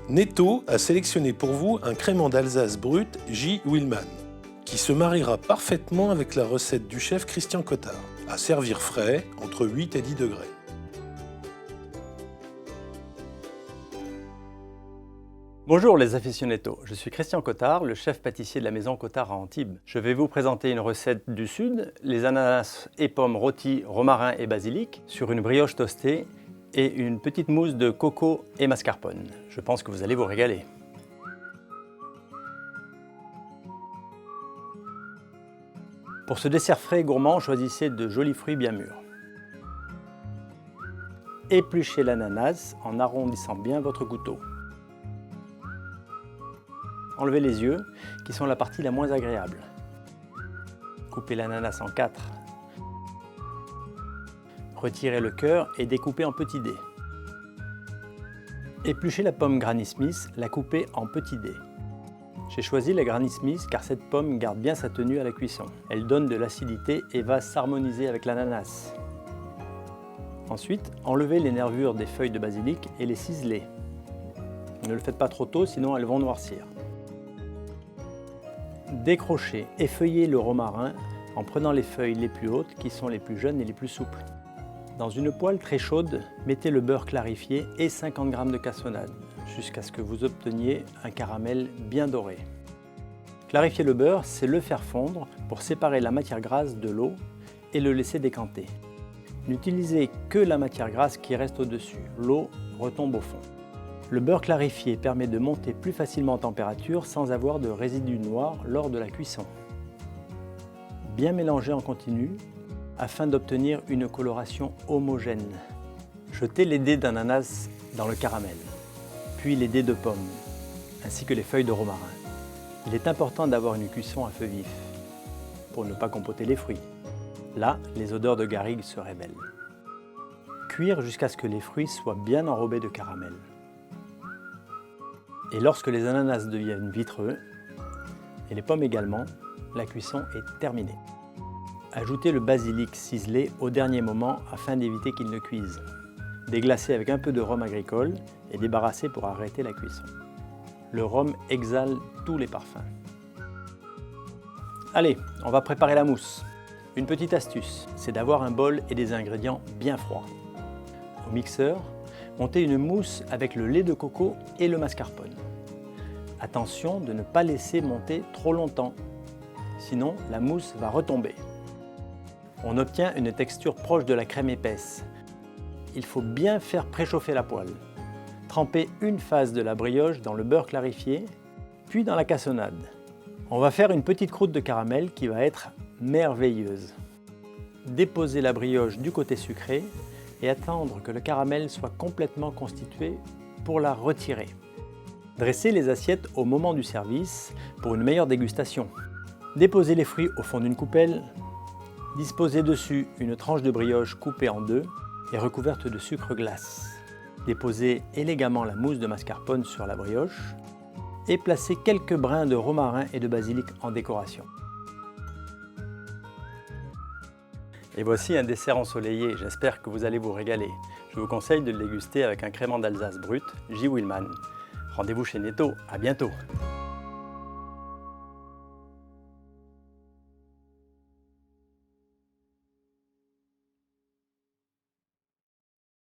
Netto a sélectionné pour vous un crément d'Alsace brut J. Willmann, qui se mariera parfaitement avec la recette du chef Christian Cottard, à servir frais entre 8 et 10 degrés. Bonjour les aficionados, je suis Christian Cottard, le chef pâtissier de la maison Cottard à Antibes. Je vais vous présenter une recette du Sud, les ananas et pommes rôtis, romarin et basilic, sur une brioche toastée et une petite mousse de coco et mascarpone. Je pense que vous allez vous régaler. Pour ce dessert frais et gourmand, choisissez de jolis fruits bien mûrs. Épluchez l'ananas en arrondissant bien votre couteau. Enlevez les yeux, qui sont la partie la moins agréable. Coupez l'ananas en 4. Retirez le cœur et découpez en petits dés. Épluchez la pomme Granny Smith, la coupez en petits dés. J'ai choisi la Granny Smith car cette pomme garde bien sa tenue à la cuisson. Elle donne de l'acidité et va s'harmoniser avec l'ananas. Ensuite, enlevez les nervures des feuilles de basilic et les ciselez. Ne le faites pas trop tôt, sinon elles vont noircir. Décrochez, effeuillez le romarin en prenant les feuilles les plus hautes qui sont les plus jeunes et les plus souples. Dans une poêle très chaude, mettez le beurre clarifié et 50 g de cassonade jusqu'à ce que vous obteniez un caramel bien doré. Clarifier le beurre, c'est le faire fondre pour séparer la matière grasse de l'eau et le laisser décanter. N'utilisez que la matière grasse qui reste au-dessus, l'eau retombe au fond. Le beurre clarifié permet de monter plus facilement en température sans avoir de résidus noirs lors de la cuisson. Bien mélanger en continu afin d'obtenir une coloration homogène. Jetez les dés d'ananas dans le caramel, puis les dés de pommes, ainsi que les feuilles de romarin. Il est important d'avoir une cuisson à feu vif pour ne pas compoter les fruits. Là, les odeurs de garrigue se révèlent. Cuire jusqu'à ce que les fruits soient bien enrobés de caramel. Et lorsque les ananas deviennent vitreux, et les pommes également, la cuisson est terminée. Ajoutez le basilic ciselé au dernier moment afin d'éviter qu'il ne cuise. Déglacez avec un peu de rhum agricole et débarrassez pour arrêter la cuisson. Le rhum exhale tous les parfums. Allez, on va préparer la mousse. Une petite astuce, c'est d'avoir un bol et des ingrédients bien froids. Au mixeur, montez une mousse avec le lait de coco et le mascarpone. Attention de ne pas laisser monter trop longtemps, sinon la mousse va retomber. On obtient une texture proche de la crème épaisse. Il faut bien faire préchauffer la poêle. Trempez une face de la brioche dans le beurre clarifié, puis dans la cassonade. On va faire une petite croûte de caramel qui va être merveilleuse. Déposez la brioche du côté sucré et attendre que le caramel soit complètement constitué pour la retirer. Dressez les assiettes au moment du service pour une meilleure dégustation. Déposez les fruits au fond d'une coupelle. Disposez dessus une tranche de brioche coupée en deux et recouverte de sucre glace. Déposez élégamment la mousse de mascarpone sur la brioche et placez quelques brins de romarin et de basilic en décoration. Et voici un dessert ensoleillé, j'espère que vous allez vous régaler. Je vous conseille de le déguster avec un crément d'Alsace brut, J. Willmann. Rendez-vous chez Netto, à bientôt!